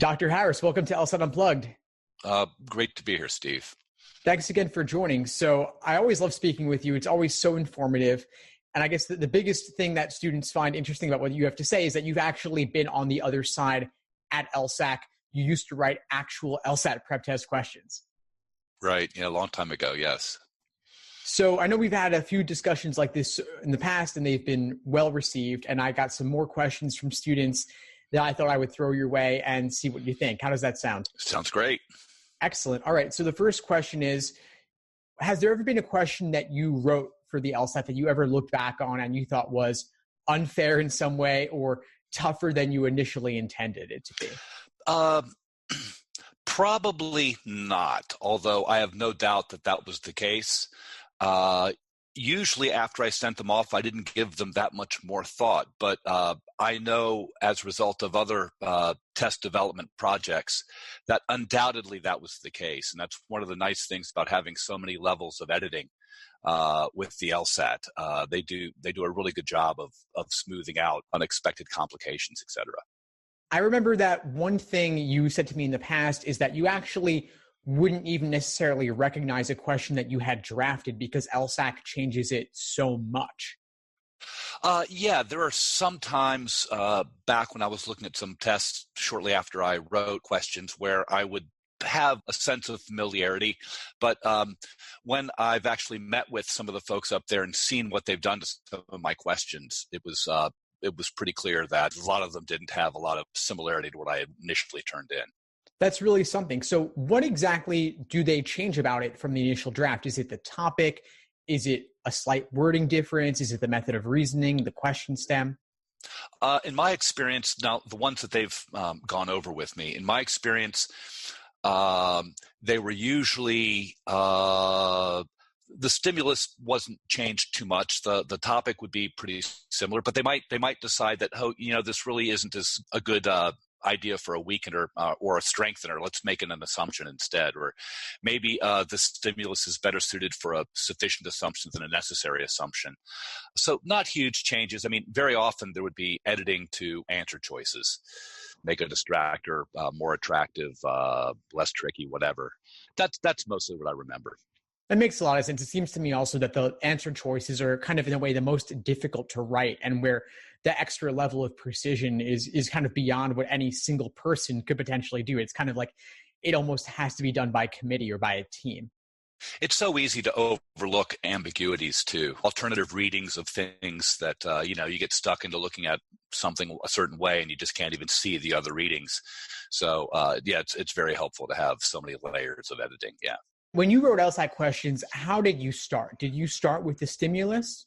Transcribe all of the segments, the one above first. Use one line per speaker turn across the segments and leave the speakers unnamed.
Dr. Harris, welcome to LSAT Unplugged.
Great to be here, Steve.
Thanks again for joining. So I always love speaking with you. It's always so informative. And I guess the biggest thing that students find interesting about what you have to say is that you've actually been on the other side at LSAC. You used to write actual LSAT prep test questions.
Right. Yeah, a long time ago, yes.
So I know we've had a few discussions like this in the past, and they've been well received. And I got some more questions from students that I thought I would throw your way and see what you think. How does that sound?
Sounds great.
Excellent. All right. So the first question is, has there ever been a question that you wrote for the LSAT that you ever looked back on and you thought was unfair in some way or tougher than you initially intended it to be?
Probably not, although I have no doubt that was the case. Usually after I sent them off, I didn't give them that much more thought, but I know as a result of other test development projects that undoubtedly that was the case. And that's one of the nice things about having so many levels of editing with the LSAT. They do a really good job of smoothing out unexpected complications, et cetera.
I remember that one thing you said to me in the past is that you actually wouldn't even necessarily recognize a question that you had drafted because LSAC changes it so much.
Yeah, there are some times back when I was looking at some tests shortly after I wrote questions where I would have a sense of familiarity. But when I've actually met with some of the folks up there and seen what they've done to some of my questions, it was pretty clear that a lot of them didn't have a lot of similarity to what I had initially turned in.
That's really something. So what exactly do they change about it from the initial draft? Is it the topic? Is it a slight wording difference? Is it the method of reasoning, the question stem?
In my experience, now the ones that they've gone over with me, in my experience, they were usually the stimulus wasn't changed too much. The topic would be pretty similar, but they might decide that this really isn't as a good idea for a weakener or a strengthener. Let's make it an assumption instead. Or maybe the stimulus is better suited for a sufficient assumption than a necessary assumption. So not huge changes. I mean, very often there would be editing to answer choices. Make a distractor more attractive, less tricky, whatever. That's mostly what I remember.
That makes a lot of sense. It seems to me also that the answer choices are kind of in a way the most difficult to write, and where the extra level of precision is kind of beyond what any single person could potentially do. It's kind of like it almost has to be done by committee or by a team.
It's so easy to overlook ambiguities too. Alternative readings of things that, you get stuck into looking at something a certain way and you just can't even see the other readings. So, it's very helpful to have so many layers of editing. Yeah.
When you wrote LSAT questions, how did you start? Did you start with the stimulus?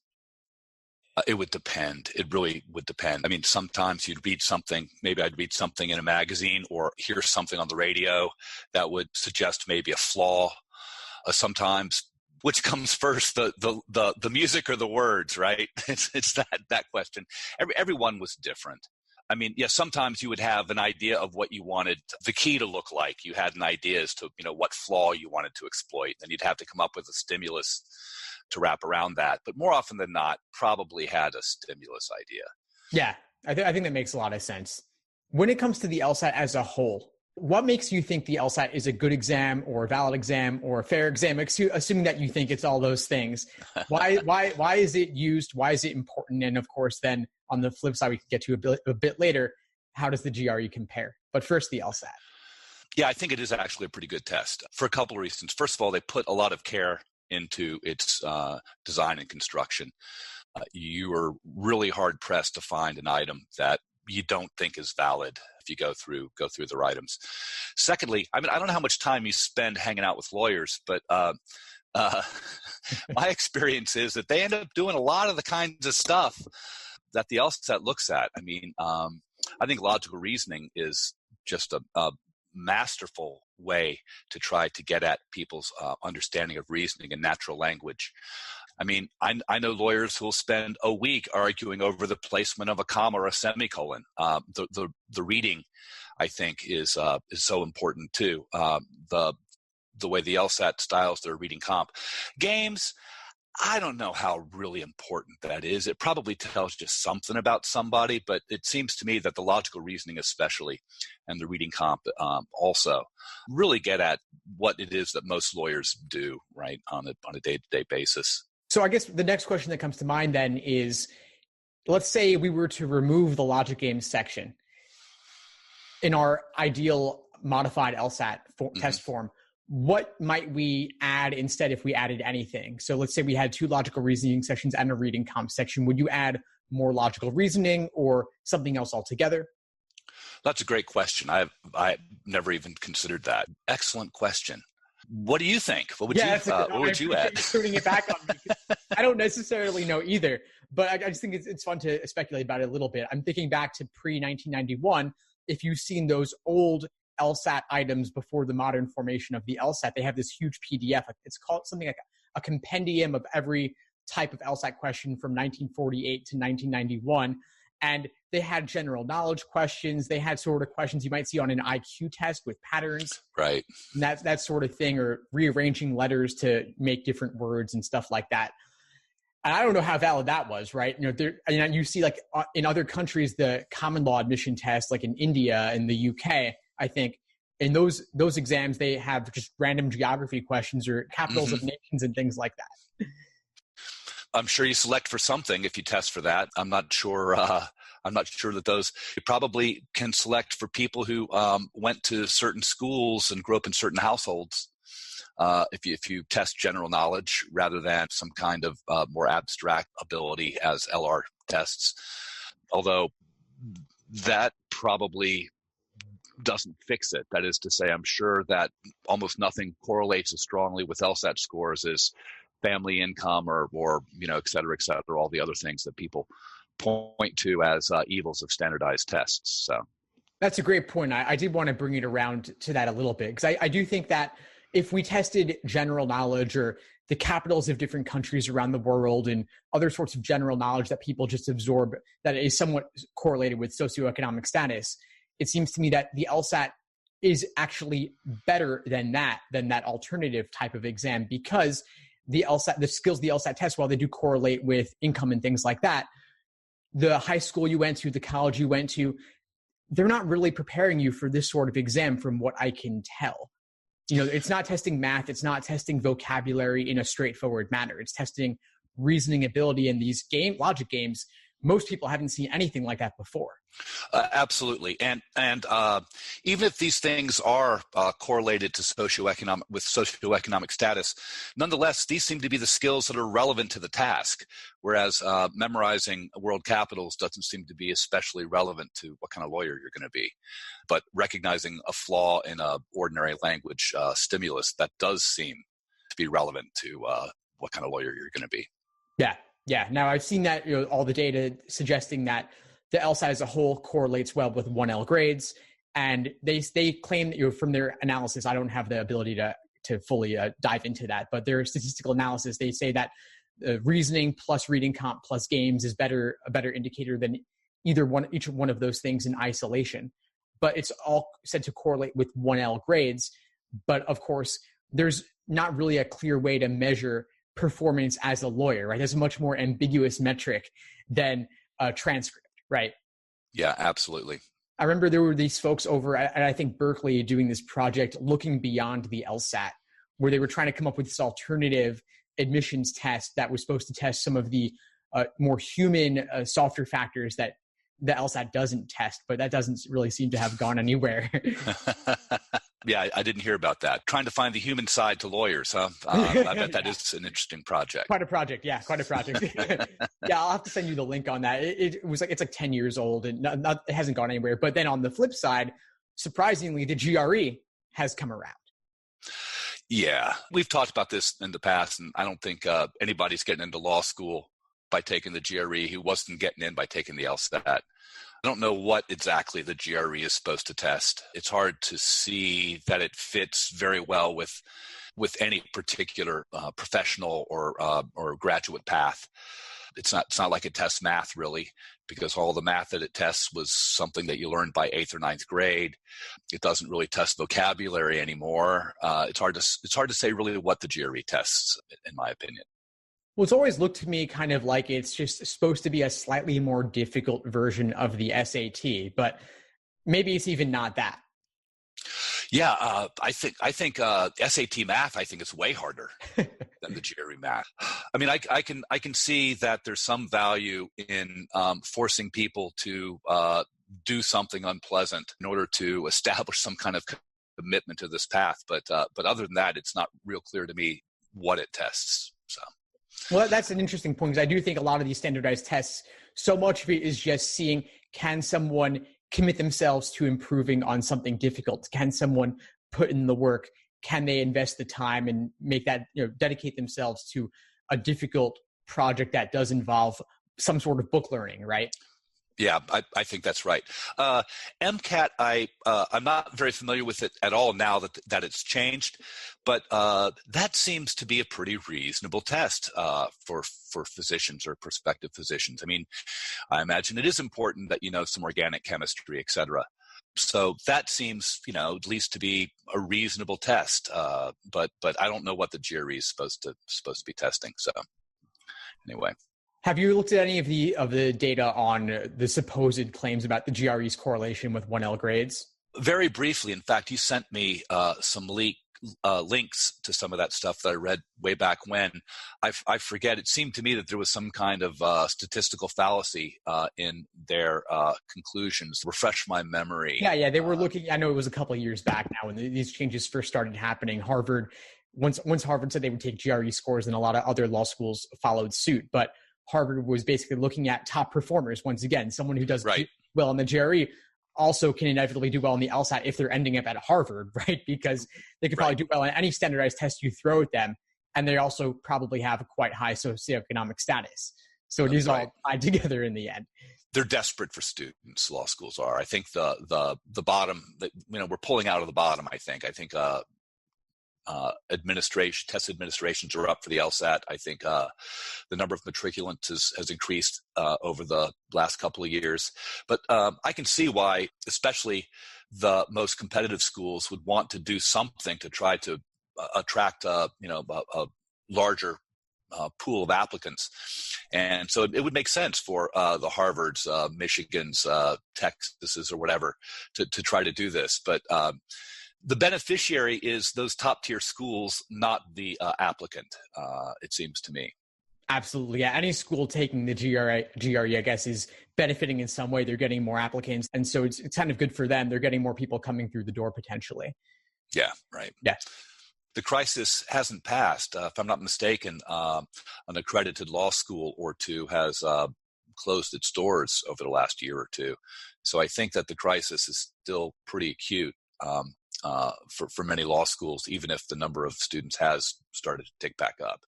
It would depend. It really would depend. I mean, sometimes you'd read something, maybe I'd read something in a magazine or hear something on the radio that would suggest maybe a flaw. Sometimes, which comes first, the music or the words, right? It's that question. Everyone was different. I mean, yeah, sometimes you would have an idea of what you wanted the key to look like. You had an idea as to, what flaw you wanted to exploit. Then you'd have to come up with a stimulus to wrap around that. But more often than not, probably had a stimulus idea.
Yeah, I think that makes a lot of sense. When it comes to the LSAT as a whole, what makes you think the LSAT is a good exam or a valid exam or a fair exam, assuming that you think it's all those things? Why is it used? Why is it important? And of course, then on the flip side, we can get to a bit later, how does the GRE compare? But first, the LSAT.
Yeah, I think it is actually a pretty good test for a couple of reasons. First of all, they put a lot of care into its design and construction. You are really hard pressed to find an item that you don't think is valid if you go through the items. Secondly, I mean, I don't know how much time you spend hanging out with lawyers, but my experience is that they end up doing a lot of the kinds of stuff that the LSAT looks at. I mean, I think logical reasoning is just a masterful way to try to get at people's understanding of reasoning and natural language. I mean, I know lawyers who will spend a week arguing over the placement of a comma or a semicolon. The reading, I think, is so important too. The way the LSAT styles their reading comp. Games, I don't know how really important that is. It probably tells you something about somebody, but it seems to me that the logical reasoning especially, and the reading comp also, really get at what it is that most lawyers do, right, on a day-to-day basis.
So I guess the next question that comes to mind then is, let's say we were to remove the logic games section in our ideal modified LSAT test form. What might we add instead if we added anything? So let's say we had 2 logical reasoning sections and a reading comp section. Would you add more logical reasoning or something else altogether?
That's a great question. I never even considered that. Excellent question. What do you think? What would you add?
Turning it back on me. I don't necessarily know either, but I just think it's fun to speculate about it a little bit. I'm thinking back to pre-1991. If you've seen those old LSAT items before the modern formation of the LSAT, they have this huge PDF. It's called something like a compendium of every type of LSAT question from 1948 to 1991. And they had general knowledge questions. They had sort of questions you might see on an IQ test with patterns.
Right.
And that sort of thing, or rearranging letters to make different words and stuff like that. And I don't know how valid that was, right? You see like in other countries, the common law admission test, like in India and the UK, I think in those exams, they have just random geography questions or capitals of nations and things like that.
I'm sure you select for something if you test for that. I'm not sure that those, you probably can select for people who went to certain schools and grew up in certain households. If you test general knowledge rather than some kind of more abstract ability as LR tests, although that probably doesn't fix it. That is to say, I'm sure that almost nothing correlates as strongly with LSAT scores as family income or et cetera, all the other things that people point to as evils of standardized tests. So
that's a great point. I did want to bring it around to that a little bit, because I do think that if we tested general knowledge or the capitals of different countries around the world and other sorts of general knowledge that people just absorb that is somewhat correlated with socioeconomic status, it seems to me that the LSAT is actually better than that alternative type of exam, because the skills the LSAT test, while they do correlate with income and things like that, the high school you went to, the college you went to, they're not really preparing you for this sort of exam from what I can tell. It's not testing math. It's not testing vocabulary in a straightforward manner. It's testing reasoning ability in these logic games. Most people haven't seen anything like that before.
Absolutely. And even if these things are correlated to socioeconomic status, nonetheless, these seem to be the skills that are relevant to the task, whereas memorizing world capitals doesn't seem to be especially relevant to what kind of lawyer you're going to be. But recognizing a flaw in a ordinary language stimulus, that does seem to be relevant to what kind of lawyer you're going to be.
Yeah. Now I've seen that, all the data suggesting that the LSAT as a whole correlates well with 1L grades. And they claim that, from their analysis, I don't have the ability to fully dive into that, but their statistical analysis, they say that reasoning plus reading comp plus games is a better indicator than each one of those things in isolation. But it's all said to correlate with 1L grades. But of course, there's not really a clear way to measure performance as a lawyer, right? There's a much more ambiguous metric than a transcript, right?
Yeah, absolutely.
I remember there were these folks over at, I think, Berkeley doing this project looking beyond the LSAT, where they were trying to come up with this alternative admissions test that was supposed to test some of the more human, softer factors that the LSAT doesn't test, but that doesn't really seem to have gone anywhere.
Yeah, I didn't hear about that. Trying to find the human side to lawyers, huh? I bet that is an interesting project.
Quite a project. Yeah, I'll have to send you the link on that. It's like 10 years old and it hasn't gone anywhere. But then on the flip side, surprisingly, the GRE has come around.
Yeah, we've talked about this in the past, and I don't think anybody's getting into law school by taking the GRE who wasn't getting in by taking the LSAT. I don't know what exactly the GRE is supposed to test. It's hard to see that it fits very well with any particular professional or graduate path. It's not like it tests math really, because all the math that it tests was something that you learned by 8th or 9th grade. It doesn't really test vocabulary anymore. It's hard to say really what the GRE tests, in my opinion.
Well, it's always looked to me kind of like it's just supposed to be a slightly more difficult version of the SAT, but maybe it's even not that.
Yeah, I think SAT math. I think it's way harder than the GRE math. I mean, I can see that there's some value in forcing people to do something unpleasant in order to establish some kind of commitment to this path. But other than that, it's not real clear to me what it tests. So.
Well, that's an interesting point because I do think a lot of these standardized tests, so much of it is just seeing, can someone commit themselves to improving on something difficult? Can someone put in the work? Can they invest the time and make that, dedicate themselves to a difficult project that does involve some sort of book learning, right?
Yeah, I think that's right. MCAT, I'm not very familiar with it at all now that it's changed, but that seems to be a pretty reasonable test for physicians or prospective physicians. I mean, I imagine it is important that you know some organic chemistry, et cetera. So that seems, at least to be a reasonable test. But I don't know what the GRE is supposed to be testing. So anyway.
Have you looked at any of the data on the supposed claims about the GRE's correlation with 1L grades?
Very briefly. In fact, you sent me some links to some of that stuff that I read way back when. I forget. It seemed to me that there was some kind of statistical fallacy in their conclusions. Refresh my memory.
Yeah. They were looking. I know it was a couple of years back now when these changes first started happening. Harvard, once Harvard said they would take GRE scores, and a lot of other law schools followed suit. But Harvard was basically looking at top performers. Once again, someone who does well in the GRE also can inevitably do well in the LSAT if they're ending up at Harvard, right? Because they could probably do well in any standardized test you throw at them. And they also probably have a quite high socioeconomic status. So it is all tied together in the end.
They're desperate for students, law schools are. I think the bottom, we're pulling out of the bottom, I think. Test administrations are up for the LSAT. I think the number of matriculants has increased over the last couple of years. But I can see why, especially the most competitive schools, would want to do something to try to attract a larger pool of applicants. And so it would make sense for the Harvards, Michigans, Texases, or whatever to try to do this. But the beneficiary is those top tier schools, not the applicant, it seems to me.
Absolutely. Yeah. Any school taking the GRE, I guess, is benefiting in some way. They're getting more applicants. And so it's kind of good for them. They're getting more people coming through the door potentially.
Yeah, right.
Yeah.
The crisis hasn't passed. If I'm not mistaken, an accredited law school or two has closed its doors over the last year or two. So I think that the crisis is still pretty acute. For many law schools, even if the number of students has started to tick back up.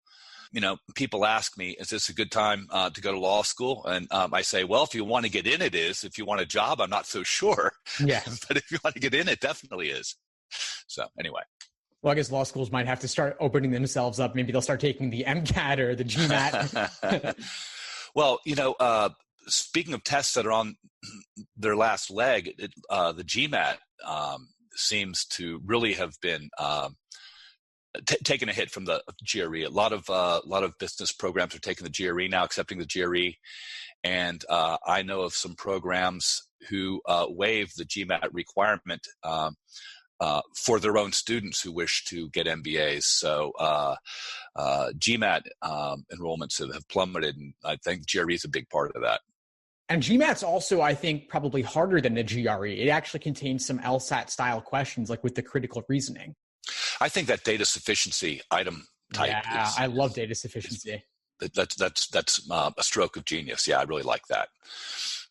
People ask me, is this a good time to go to law school? And I say, well, if you want to get in, it is. If you want a job, I'm not so sure.
Yeah.
But if you want to get in, it definitely is. So anyway.
Well, I guess law schools might have to start opening themselves up. Maybe they'll start taking the MCAT or the GMAT.
Well, speaking of tests that are on their last leg, the GMAT seems to really have been taken a hit from the GRE. A lot of business programs are taking the GRE now, accepting the GRE, and I know of some programs who waive the GMAT requirement for their own students who wish to get MBAs. So GMAT enrollments have plummeted, and I think GRE is a big part of that.
And GMAT's also, I think, probably harder than the GRE. It actually contains some LSAT style questions, like with the critical reasoning.
I think that data sufficiency item type.
Yeah, I love data sufficiency.
That's a stroke of genius. Yeah, I really like that.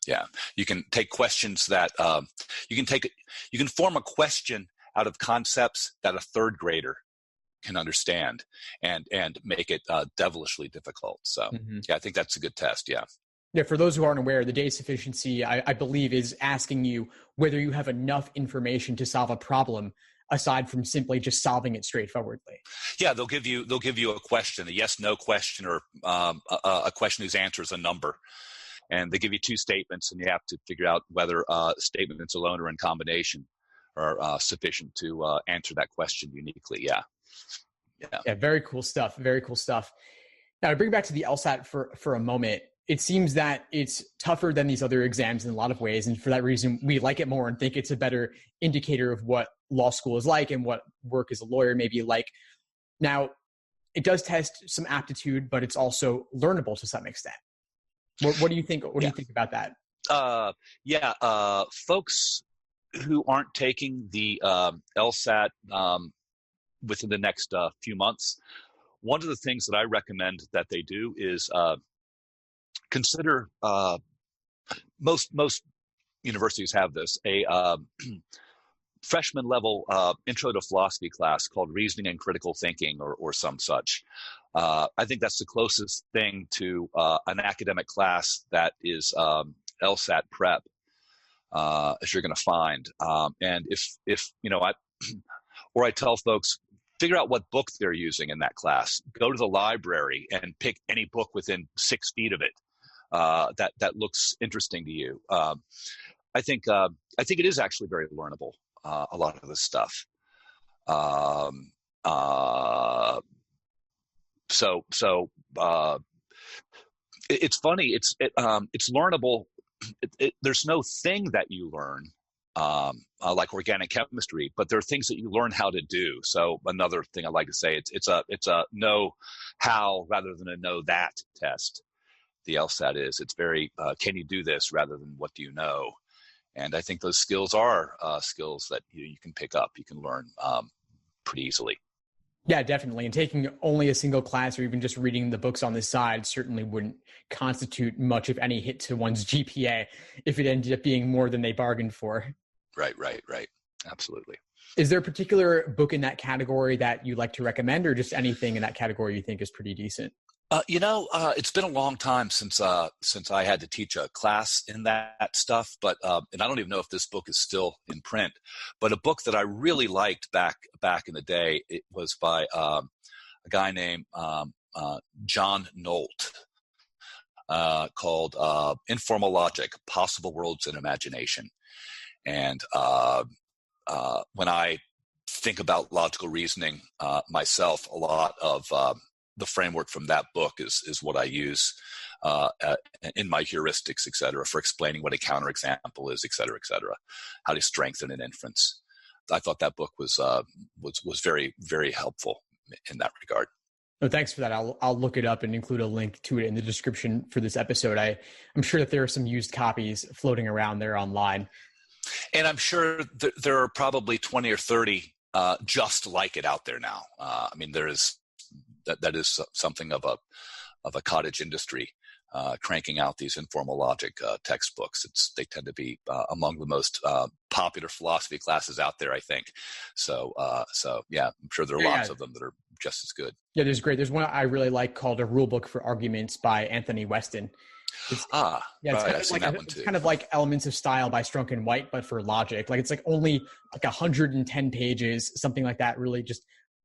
Yeah, you can take questions that you can form a question out of concepts that a third grader can understand and make it devilishly difficult. So yeah, I think that's a good test. Yeah.
Yeah, for those who aren't aware, the data sufficiency, I believe, is asking you whether you have enough information to solve a problem aside from simply just solving it straightforwardly.
Yeah, they'll give you a question, a yes/no question, or a question whose answer is a number, and they give you two statements, and you have to figure out whether statements alone or in combination are sufficient to answer that question uniquely. Yeah.
Yeah, very cool stuff. Very cool stuff. Now, to bring back to the LSAT for a moment, it seems that it's tougher than these other exams in a lot of ways. And for that reason, we like it more and think it's a better indicator of what law school is like and what work as a lawyer may be like. Now, it does test some aptitude, but it's also learnable to some extent. What do you think? What do you think about that?
Folks who aren't taking the LSAT within the next few months, one of the things that I recommend that they do is consider, most universities have this, a freshman level intro to philosophy class called reasoning and critical thinking or some such. I think that's the closest thing to an academic class that is LSAT prep as you're going to find. And if I tell folks, figure out what book they're using in that class. Go to the library and pick any book within 6 feet of it that looks interesting to you. I think it is actually very learnable. A lot of this stuff. It's funny. It's learnable. There's no thing that you learn like organic chemistry, but there are things that you learn how to do. So another thing I like to say, it's a know how rather than a know that test. The LSAT is. It's very can you do this rather than what do you know. And I think those skills are skills that you can pick up, you can learn pretty easily.
Yeah, definitely. And taking only a single class or even just reading the books on the side certainly wouldn't constitute much of any hit to one's GPA if it ended up being more than they bargained for.
Right. Absolutely.
Is there a particular book in that category that you like to recommend, or just anything in that category you think is pretty decent?
It's been a long time since I had to teach a class in that stuff, but and I don't even know if this book is still in print. But a book that I really liked back in the day, it was by a guy named John Nolt, called Informal Logic: Possible Worlds in Imagination. And when I think about logical reasoning myself, a lot of the framework from that book is what I use in my heuristics, et cetera, for explaining what a counterexample is, et cetera, how to strengthen an inference. I thought that book was very, very helpful in that regard.
No, thanks for that. I'll look it up and include a link to it in the description for this episode. I'm sure that there are some used copies floating around there online.
And I'm sure there are probably 20 or 30 just like it out there now. There is that is something of a cottage industry, cranking out these informal logic textbooks. They tend to be among the most popular philosophy classes out there, I think. So yeah, I'm sure there are lots of them that are just as good.
Yeah, there's one I really like called A Rule Book for Arguments by Anthony Weston. It's kind of like Elements of Style by Strunk and White, but for logic. Like it's like only like 110 pages, something like that. Really just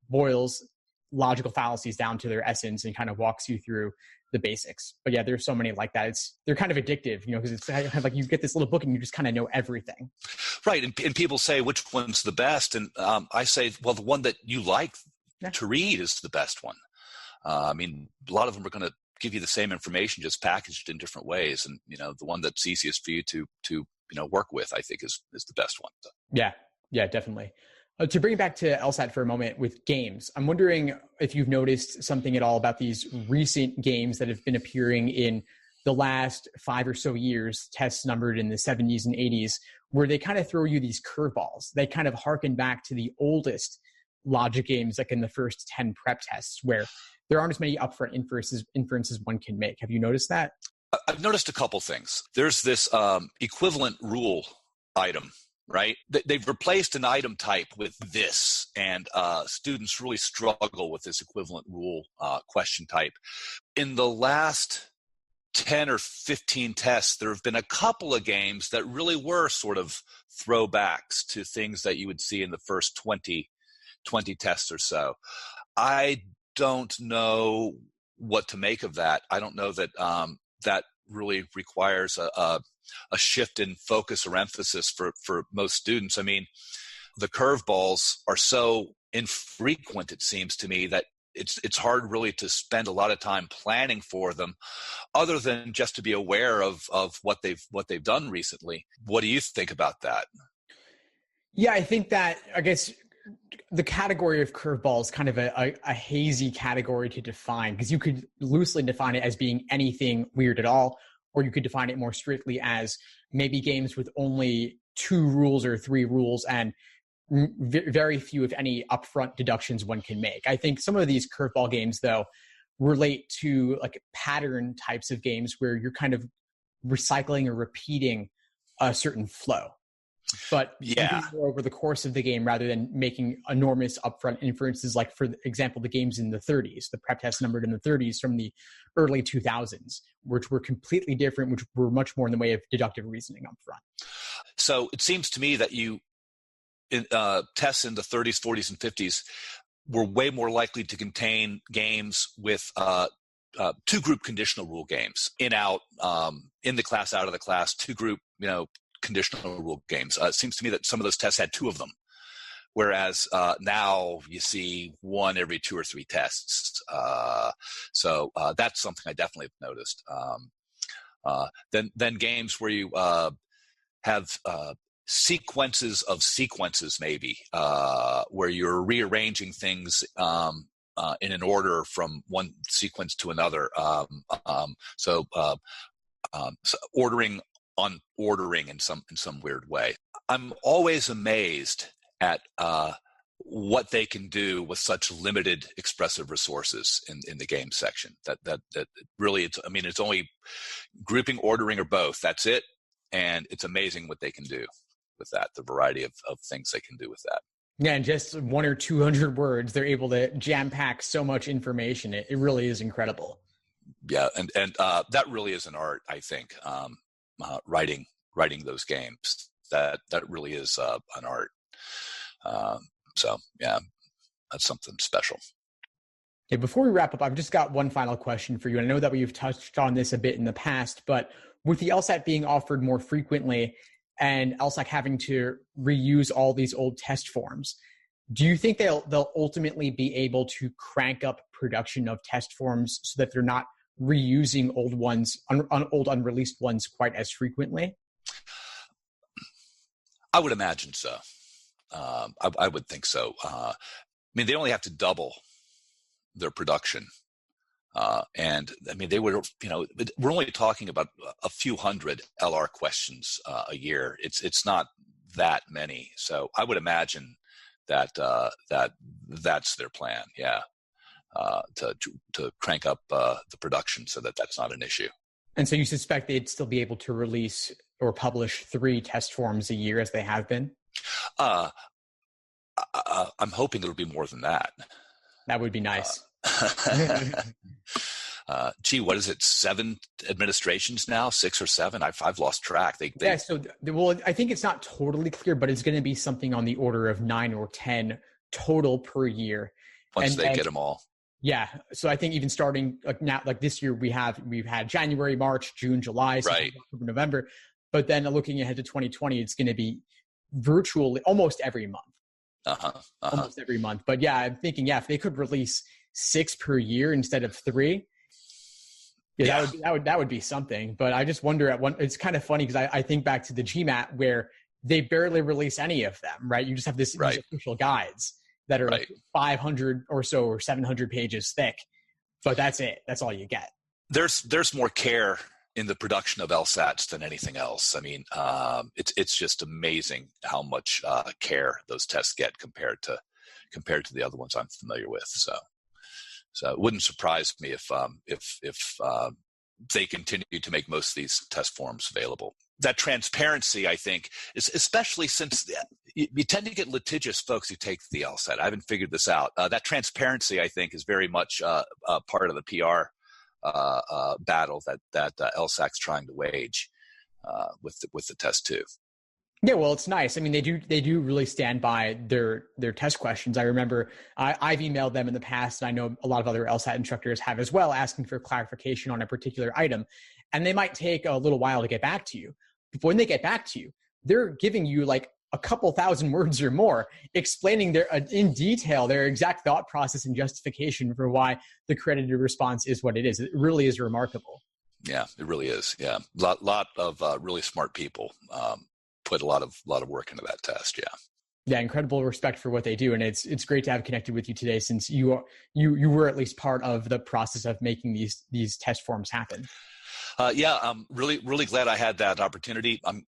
boils logical fallacies down to their essence and kind of walks you through the basics. But yeah, there's so many like that. They're kind of addictive, because it's kind of like you get this little book and you just kind of know everything.
Right, and people say which one's the best, and I say, well, the one that you like to read is the best one. A lot of them are going to give you the same information, just packaged in different ways, and the one that's easiest for you to work with, I think, is the best one. So.
Yeah, definitely. To bring it back to LSAT for a moment with games, I'm wondering if you've noticed something at all about these recent games that have been appearing in the last 5 or so years, tests numbered in the 70s and 80s, where they kind of throw you these curveballs. They kind of harken back to the oldest logic games, like in the first 10 prep tests, where there aren't as many upfront inferences one can make. Have you noticed that?
I've noticed a couple things. There's this equivalent rule item, right? They've replaced an item type with this, and students really struggle with this equivalent rule question type. In the last 10 or 15 tests, there have been a couple of games that really were sort of throwbacks to things that you would see in the first 20 tests or so. I don't know what to make of that. I don't know that that really requires a shift in focus or emphasis for most students. The curveballs are so infrequent, it seems to me, that it's hard really to spend a lot of time planning for them, other than just to be aware of what they've done recently. What do you think about that?
Yeah, I think that, I guess, the category of curveball is kind of a hazy category to define, because you could loosely define it as being anything weird at all, or you could define it more strictly as maybe games with only 2 rules or 3 rules and very few, if any, upfront deductions one can make. I think some of these curveball games, though, relate to like pattern types of games where you're kind of recycling or repeating a certain flow, but more over the course of the game rather than making enormous upfront inferences. Like, for example, the games in the 30s, the prep tests numbered in the 30s from the early 2000s, which were completely different, which were much more in the way of deductive reasoning upfront.
So it seems to me that tests in the 30s, 40s, and 50s were way more likely to contain games with 2 group conditional rule games: in, out, in the class, out of the class, 2 group, conditional rule games. It seems to me that some of those tests had 2 of them, whereas now you see 1 every 2 or 3 tests. So that's something I definitely have noticed. Then games where you have sequences of sequences, maybe, where you're rearranging things in an order from one sequence to another. So ordering on ordering in some weird way. I'm always amazed at what they can do with such limited expressive resources in the game section. That really, it's only grouping, ordering, or both. That's it. And it's amazing what they can do with that, the variety of things they can do with that.
Yeah, and just 100 or 200 words, they're able to jam pack so much information. It really is incredible.
Yeah, and that really is an art, I think. Writing those games, that really is an art. So yeah, that's something special.
Okay, before we wrap up, I've just got one final question for you. And I know that we've touched on this a bit in the past, but with the LSAT being offered more frequently and LSAC having to reuse all these old test forms, do you think they'll ultimately be able to crank up production of test forms so that they're not reusing old ones, old unreleased ones quite as frequently?
I would imagine so. I would think so. They only have to double their production. And they would, we're only talking about a few hundred LR questions a year. It's not that many. So I would imagine that that's their plan. Yeah. To crank up the production so that that's not an issue.
And so you suspect they'd still be able to release or publish 3 test forms a year as they have been?
I'm hoping it'll be more than that.
That would be nice.
What is it? 7 administrations now? 6 or 7? I've lost track.
Yeah. So, I think it's not totally clear, but it's going to be something on the order of 9 or 10 total per year.
Once they get them all.
Yeah. So I think even starting this year, we've had January, March, June, July,
right,
October, November. But then looking ahead to 2020, it's going to be virtually almost every month. Almost every month. But yeah, I'm thinking, if they could release 6 per year instead of 3, that would be something. But I just wonder it's kind of funny because I think back to the GMAT where they barely release any of them, right? You just have these official guides that are like 500 or so or 700 pages thick, but that's it. That's all you get.
There's more care in the production of LSATs than anything else. It's just amazing how much care those tests get compared to the other ones I'm familiar with. So it wouldn't surprise me if they continue to make most of these test forms available. That transparency, I think, is especially since you tend to get litigious folks who take the LSAT. I haven't figured this out. That transparency, I think, is very much part of the PR battle that LSAC's trying to wage with the test too.
Yeah, well, it's nice. They do really stand by their test questions. I remember I've emailed them in the past, and I know a lot of other LSAT instructors have as well, asking for clarification on a particular item, and they might take a little while to get back to you. But when they get back to you, they're giving you like a couple thousand words or more, explaining in detail their exact thought process and justification for why the credited response is what it is. It really is remarkable.
Yeah, it really is. Yeah, lot of really smart people put a lot of work into that test. Yeah.
Yeah, incredible respect for what they do, and it's great to have connected with you today, since you were at least part of the process of making these test forms happen.
Yeah, I'm really glad I had that opportunity. I'm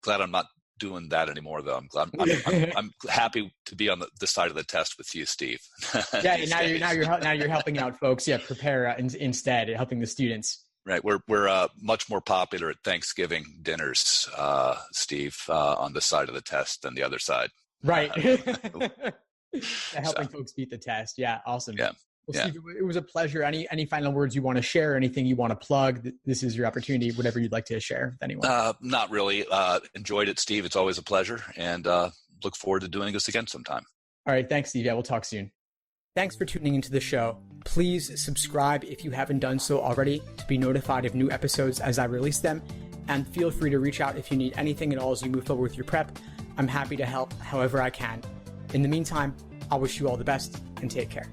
glad I'm not doing that anymore, though. I'm happy to be on this side of the test with you, Steve.
Yeah, now you're helping out folks. Yeah, prepare instead, helping the students.
Right, we're much more popular at Thanksgiving dinners, Steve, on this side of the test than the other side.
Right, helping folks beat the test. Yeah, awesome.
Yeah.
Well, Steve, it was a pleasure. Any final words you want to share? Anything you want to plug? This is your opportunity. Whatever you'd like to share with anyone.
Not really. Enjoyed it, Steve. It's always a pleasure, and look forward to doing this again sometime.
All right. Thanks, Steve. Yeah, we'll talk soon. Thanks for tuning into the show. Please subscribe if you haven't done so already to be notified of new episodes as I release them. And feel free to reach out if you need anything at all as you move forward with your prep. I'm happy to help however I can. In the meantime, I'll wish you all the best and take care.